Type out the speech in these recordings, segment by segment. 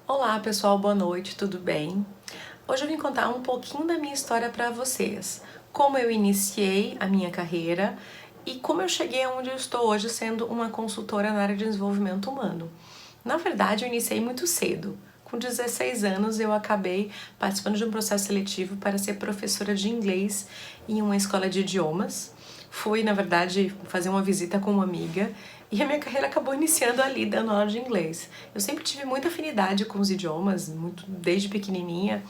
Olá pessoal, boa noite, tudo bem? Hoje eu vim contar um pouquinho da minha história para vocês, como eu iniciei a minha carreira e como eu cheguei aonde eu estou hoje sendo uma consultora na área de desenvolvimento humano. Na verdade, eu iniciei muito cedo. Com 16 anos, eu acabei participando de um processo seletivo para ser professora de inglês em uma escola de idiomas. Fui, na verdade, fazer uma visita com uma amiga e a minha carreira acabou iniciando ali, dando aula de inglês. Eu sempre tive muita afinidade com os idiomas, muito desde pequenininha,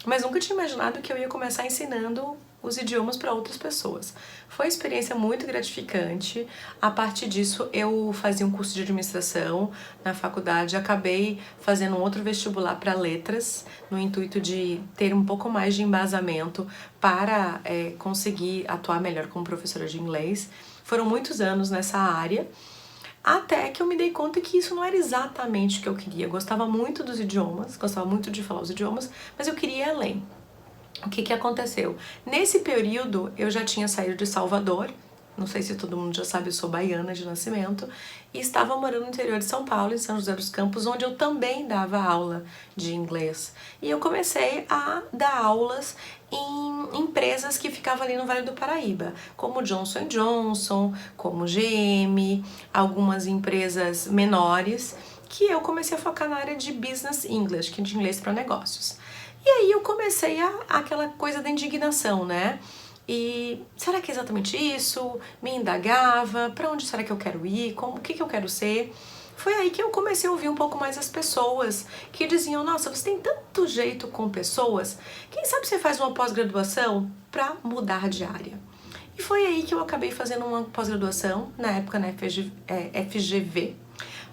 mas nunca tinha imaginado que eu ia começar ensinando os idiomas para outras pessoas. Foi uma experiência muito gratificante. A partir disso, eu fazia um curso de administração na faculdade, acabei fazendo um outro vestibular para letras, no intuito de ter um pouco mais de embasamento para conseguir atuar melhor como professora de inglês. Foram muitos anos nessa área, até que eu me dei conta que isso não era exatamente o que eu queria. Eu gostava muito dos idiomas, gostava muito de falar os idiomas, mas eu queria ir além. O que aconteceu? Nesse período eu já tinha saído de Salvador, não sei se todo mundo já sabe, eu sou baiana de nascimento, e estava morando no interior de São Paulo, em São José dos Campos, onde eu também dava aula de inglês. E eu comecei a dar aulas em empresas que ficavam ali no Vale do Paraíba, como Johnson Johnson, como GM, algumas empresas menores, que eu comecei a focar na área de Business English, que é de inglês para negócios. E aí eu comecei aquela coisa da indignação, né? E será que é exatamente isso? Me indagava, para onde será que eu quero ir? O que eu quero ser? Foi aí que eu comecei a ouvir um pouco mais as pessoas que diziam: nossa, você tem tanto jeito com pessoas, quem sabe você faz uma pós-graduação para mudar de área? E foi aí que eu acabei fazendo uma pós-graduação, na época na FGV,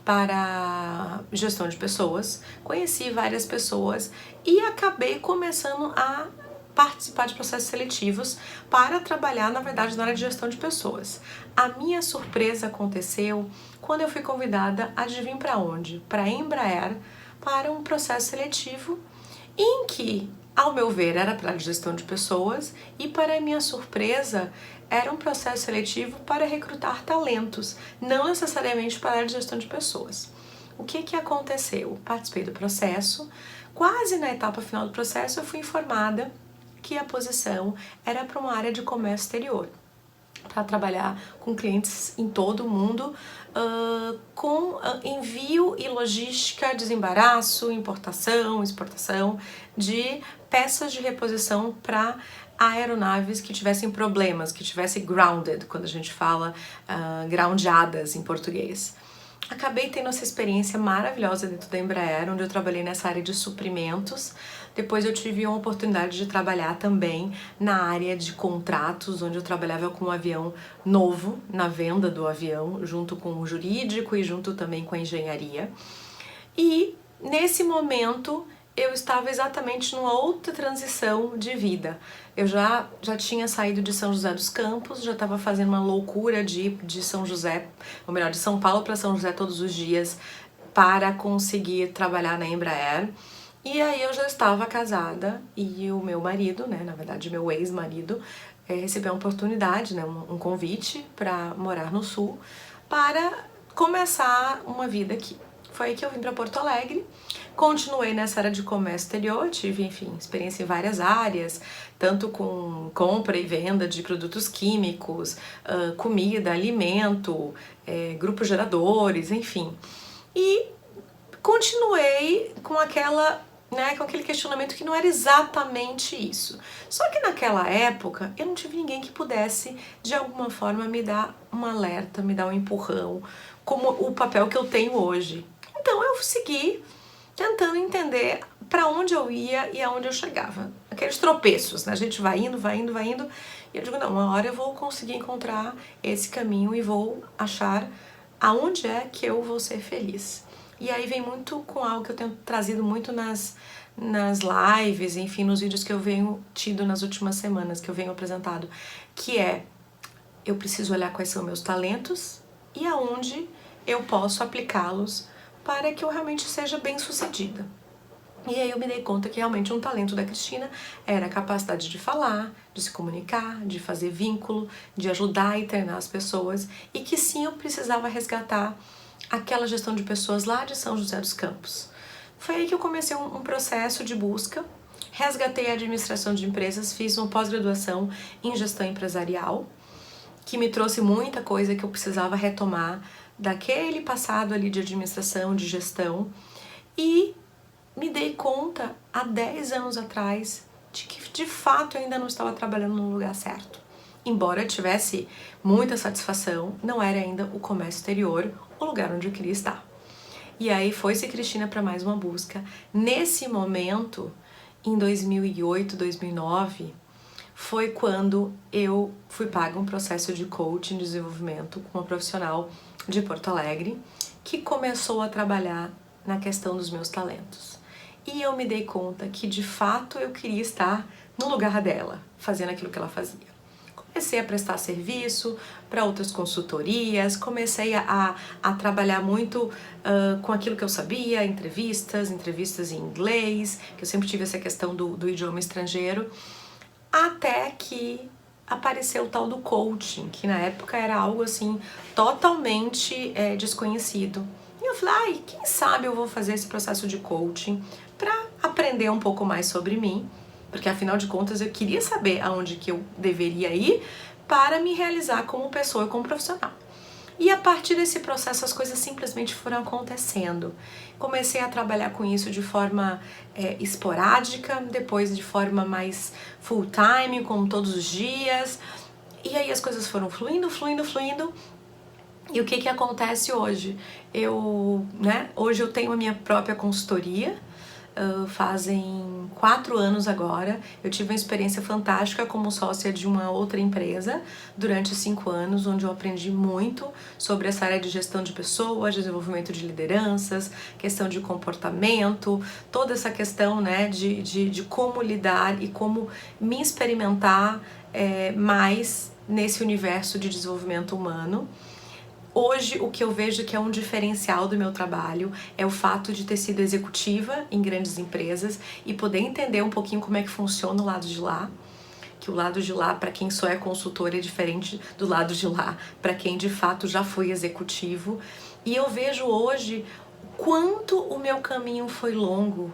para gestão de pessoas, conheci várias pessoas e acabei começando a participar de processos seletivos para trabalhar, na verdade, na área de gestão de pessoas. A minha surpresa aconteceu quando eu fui convidada, adivinha para onde? Para a Embraer, para um processo seletivo em que, ao meu ver, era para a gestão de pessoas e, para minha surpresa, era um processo seletivo para recrutar talentos, não necessariamente para a área de gestão de pessoas. O que aconteceu? Participei do processo, quase na etapa final do processo eu fui informada que a posição era para uma área de comércio exterior, para trabalhar com clientes em todo o mundo, com envio e logística, desembaraço, importação, exportação de peças de reposição para aeronaves que tivessem problemas, que tivessem grounded, quando a gente fala groundeadas em português. Acabei tendo essa experiência maravilhosa dentro da Embraer, onde eu trabalhei nessa área de suprimentos. Depois eu tive uma oportunidade de trabalhar também na área de contratos, onde eu trabalhava com um avião novo, na venda do avião, junto com o jurídico e junto também com a engenharia. E nesse momento eu estava exatamente numa outra transição de vida. Eu já tinha saído de São José dos Campos, já estava fazendo uma loucura de ir de São José, ou melhor, de São Paulo para São José todos os dias para conseguir trabalhar na Embraer. E aí eu já estava casada e o meu marido, né, na verdade meu ex-marido, recebeu uma oportunidade, né, um convite para morar no Sul, para começar uma vida aqui. Foi aí que eu vim para Porto Alegre, continuei nessa área de comércio exterior, tive, enfim, experiência em várias áreas, tanto com compra e venda de produtos químicos, comida, alimento, grupos geradores, enfim. E continuei com com aquele questionamento que não era exatamente isso. Só que naquela época eu não tive ninguém que pudesse, de alguma forma, me dar um alerta, me dar um empurrão, como o papel que eu tenho hoje. Então eu segui tentando entender para onde eu ia e aonde eu chegava. Aqueles tropeços, né? A gente vai indo, vai indo, vai indo. E eu digo, não, uma hora eu vou conseguir encontrar esse caminho e vou achar aonde é que eu vou ser feliz. E aí vem muito com algo que eu tenho trazido muito nas lives, enfim, nos vídeos que eu venho tido nas últimas semanas, que eu venho apresentado, que é, eu preciso olhar quais são meus talentos e aonde eu posso aplicá-los para que eu realmente seja bem-sucedida. E aí eu me dei conta que realmente um talento da Cristina era a capacidade de falar, de se comunicar, de fazer vínculo, de ajudar e treinar as pessoas, e que sim, eu precisava resgatar aquela gestão de pessoas lá de São José dos Campos. Foi aí que eu comecei um processo de busca, resgatei a administração de empresas, fiz uma pós-graduação em gestão empresarial, que me trouxe muita coisa que eu precisava retomar daquele passado ali de administração, de gestão, e me dei conta há 10 anos atrás de que de fato eu ainda não estava trabalhando no lugar certo. Embora eu tivesse muita satisfação, não era ainda o comércio exterior o lugar onde eu queria estar. E aí foi-se Cristina para mais uma busca. Nesse momento, em 2008, 2009, foi quando eu fui paga um processo de coaching, de desenvolvimento com uma profissional de Porto Alegre, que começou a trabalhar na questão dos meus talentos. E eu me dei conta que de fato eu queria estar no lugar dela, fazendo aquilo que ela fazia. Comecei a prestar serviço para outras consultorias, comecei a trabalhar muito com aquilo que eu sabia, entrevistas em inglês, que eu sempre tive essa questão do idioma estrangeiro, até que apareceu o tal do coaching, que na época era algo assim totalmente desconhecido. E eu falei, quem sabe eu vou fazer esse processo de coaching para aprender um pouco mais sobre mim, porque afinal de contas eu queria saber aonde que eu deveria ir para me realizar como pessoa e como profissional. E a partir desse processo as coisas simplesmente foram acontecendo. Comecei a trabalhar com isso de forma esporádica, depois de forma mais full time, como todos os dias. E aí as coisas foram fluindo. E o que acontece hoje? Hoje eu tenho a minha própria consultoria. Fazem 4 anos agora. Eu tive uma experiência fantástica como sócia de uma outra empresa durante 5 anos, onde eu aprendi muito sobre essa área de gestão de pessoas, desenvolvimento de lideranças, questão de comportamento, toda essa questão de como lidar e como me experimentar mais nesse universo de desenvolvimento humano. Hoje, o que eu vejo que é um diferencial do meu trabalho é o fato de ter sido executiva em grandes empresas e poder entender um pouquinho como é que funciona o lado de lá. Que o lado de lá, para quem só é consultor, é diferente do lado de lá, para quem de fato já foi executivo. E eu vejo hoje quanto o meu caminho foi longo,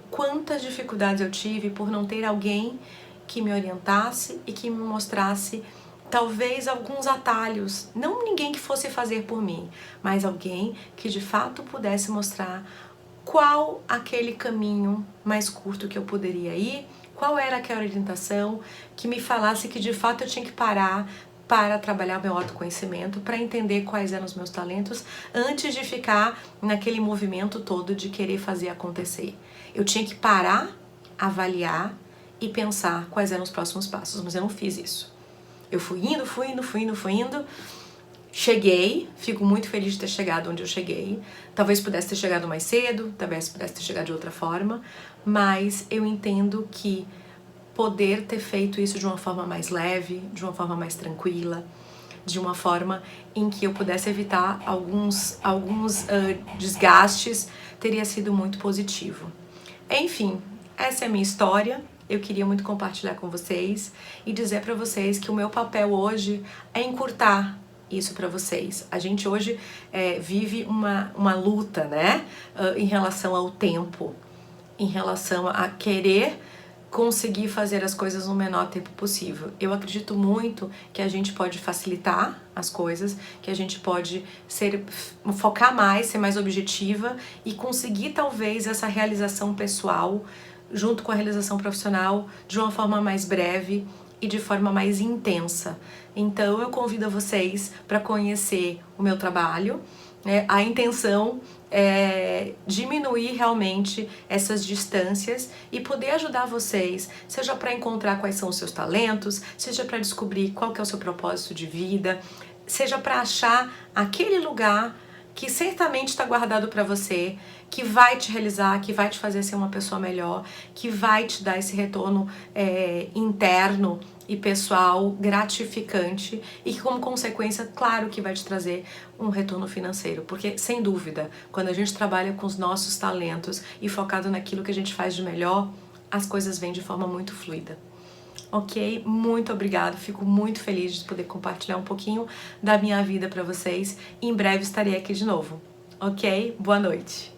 quantas dificuldades eu tive por não ter alguém que me orientasse e que me mostrasse talvez alguns atalhos, não ninguém que fosse fazer por mim, mas alguém que de fato pudesse mostrar qual aquele caminho mais curto que eu poderia ir, qual era aquela orientação, que me falasse que de fato eu tinha que parar para trabalhar meu autoconhecimento, para entender quais eram os meus talentos, antes de ficar naquele movimento todo de querer fazer acontecer. Eu tinha que parar, avaliar e pensar quais eram os próximos passos, mas eu não fiz isso. Eu fui indo, cheguei, fico muito feliz de ter chegado onde eu cheguei. Talvez pudesse ter chegado mais cedo, talvez pudesse ter chegado de outra forma, mas eu entendo que poder ter feito isso de uma forma mais leve, de uma forma mais tranquila, de uma forma em que eu pudesse evitar alguns desgastes, teria sido muito positivo. Enfim, essa é a minha história. Eu queria muito compartilhar com vocês e dizer para vocês que o meu papel hoje é encurtar isso para vocês. A gente hoje vive uma luta, em relação ao tempo, em relação a querer conseguir fazer as coisas no menor tempo possível. Eu acredito muito que a gente pode facilitar as coisas, que a gente pode focar mais, ser mais objetiva e conseguir talvez essa realização pessoal junto com a realização profissional de uma forma mais breve e de forma mais intensa. Então eu convido vocês para conhecer o meu trabalho. A intenção é diminuir realmente essas distâncias e poder ajudar vocês, seja para encontrar quais são os seus talentos, seja para descobrir qual que é o seu propósito de vida, seja para achar aquele lugar que certamente está guardado para você, que vai te realizar, que vai te fazer ser uma pessoa melhor, que vai te dar esse retorno interno e pessoal gratificante e que como consequência, claro que vai te trazer um retorno financeiro, porque sem dúvida, quando a gente trabalha com os nossos talentos e focado naquilo que a gente faz de melhor, as coisas vêm de forma muito fluida. Ok? Muito obrigada, fico muito feliz de poder compartilhar um pouquinho da minha vida para vocês. Em breve estarei aqui de novo. Ok? Boa noite!